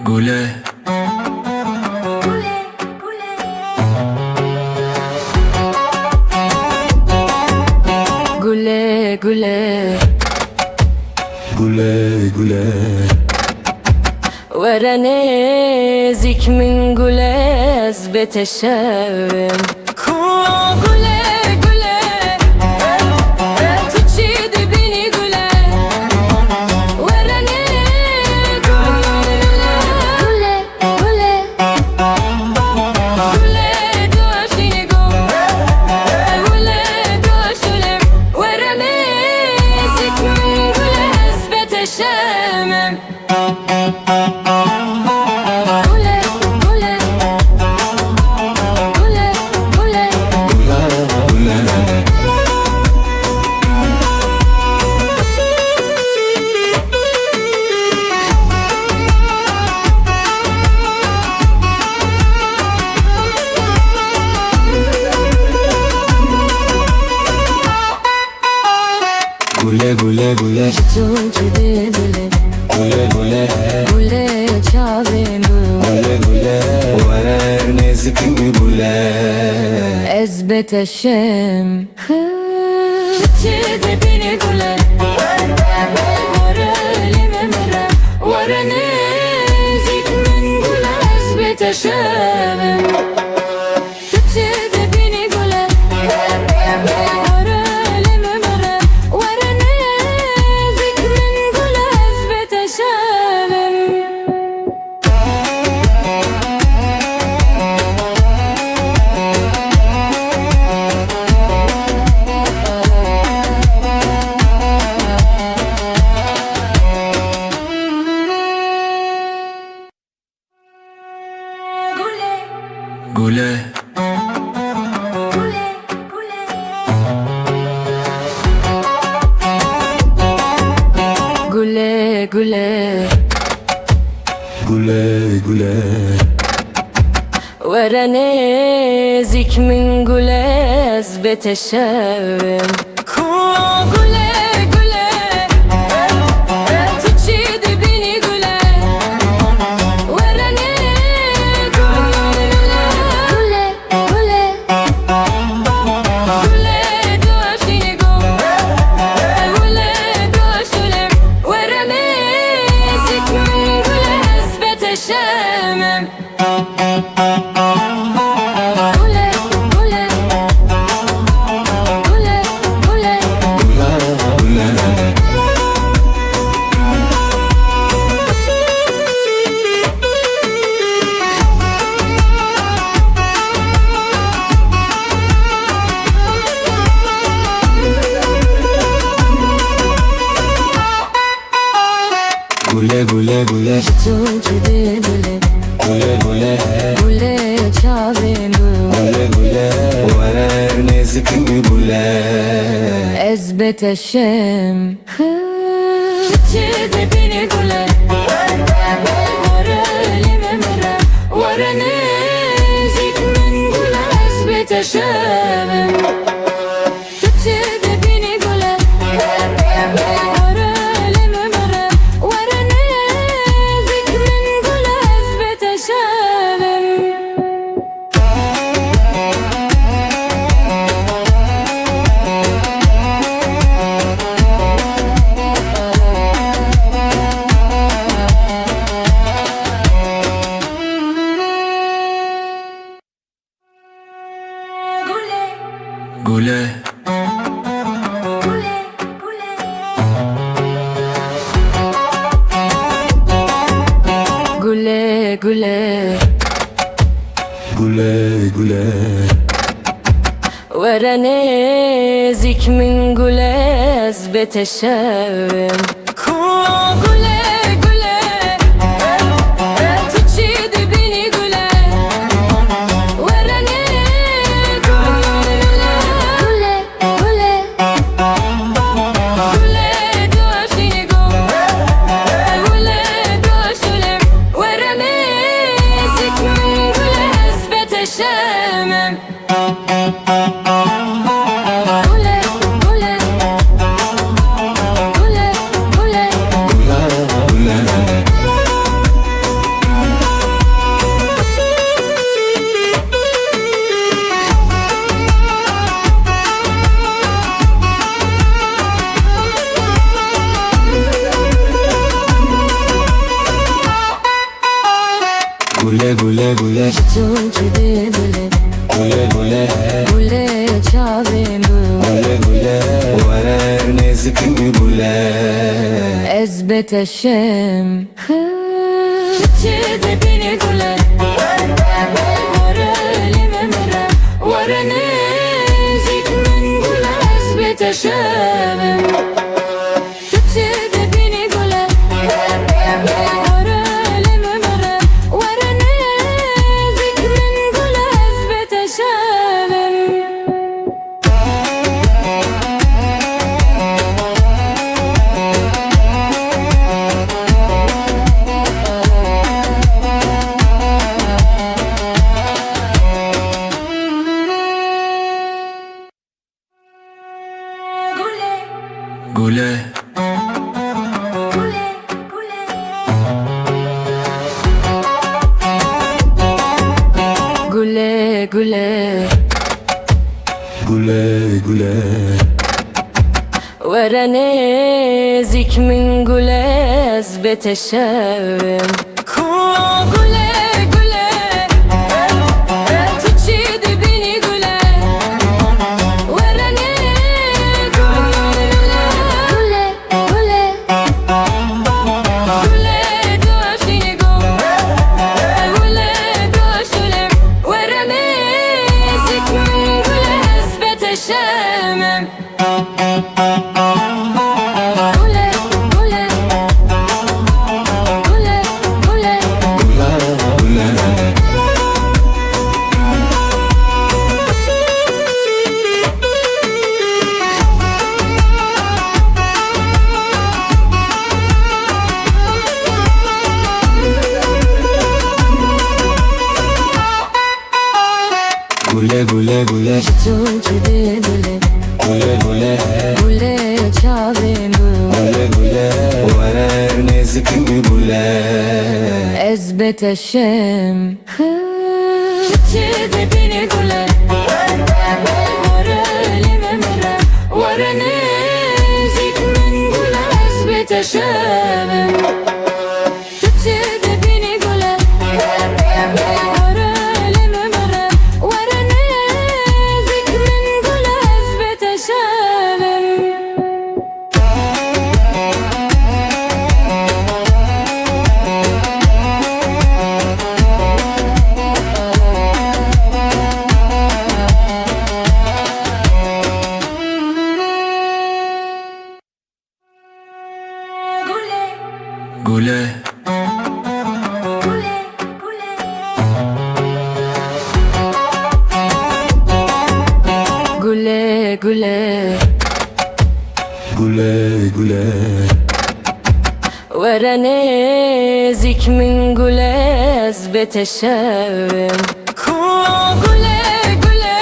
Gule Gule gule Gule gule ورنازك من جلاز بتشاوم gule gule تشيد بيني gule ورنازك gule gule gule دوشيني جو gule دوشولم ورنازك من جلاز بتشاوم Gule gule gule Gule gule Gule gule ورنازك من gule اثبت الشام تشد بيني gule ورا الممرة ورا نازك من gule اثبت الشام تشد بيني gule ورا الممرة ورا نازك من gule اثبت الشام Gule gule gule Gule gule ورنازك من جلاز بتشاوم gule gule تشيد بيني gule ورنازك gule gule gule دوشيني جو gule دوشولم ورنازك من جلاز بتشاوم Gule gule gule Gule gule Gule gule ورنازك من gule اثبت الشام تشد بيني gule ورا الممرة ورا نازك من gule اثبت الشام تشد بيني gule ورا الممرة ورا نازك من gule اثبت الشام Gule gule gule Gule gule ورنازك من جلاز بتشاوم gule gule تشيد بيني gule ورنازك gule gule gule دوشيني جو gule دوشولم ورنازك من gule اثبت الشام gule gule gule Gule gule gule Çocukide gule Gule gule Gule çavemu Gule gule Warer nezikimi gule Ezbeteşem Çocukide beni gule Vara elime mere Vara nezik min gule Ezbeteşem Çocukide beni gule Vara elime mere Vara nezik min gule Ezbeteşem Gule Gule gule Gule gule Verene zik min gule ezbeteşevim Gule gule Tuçidi beni gule Verene gule Gule Gule doşini go Gule doşulim Verene zik min gule ezbeteşevim Gule, gule, gule, gule. Gule gule gule Çocukide gule, Gule gule gule çavemu Gule gule Warer nezikimi gule ezbeteşem Çocukide beni gule Vara elime mere Vara nezik min gule ezbeteşem Çocukide beni gule Vara elime mere Vara nezik min gule ezbeteşem Gule Gule gule Gule gule Verene zik min gule ezbeteşevim Gule gule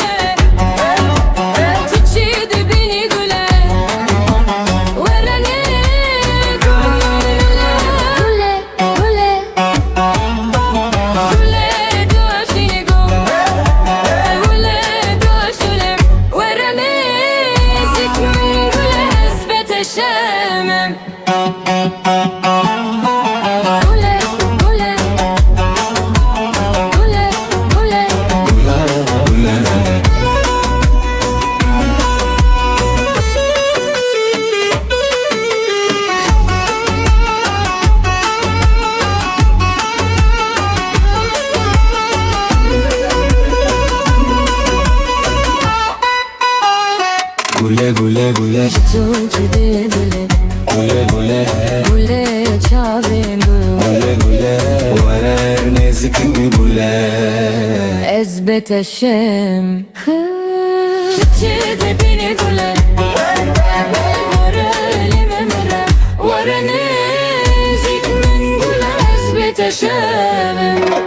Tuçidi beni gule Verene gule Gule Gule doşini go Gule doşulim Verene zik min gule ezbeteşevim Gule, gule, gule, gule. Gule gule gule Çocukide gule, Gule gule gule çavemu Gule gule Warer nezikimi gule ezbeteşem Çocukide beni gule Vara elime mere Vara nezik min gule ezbeteşem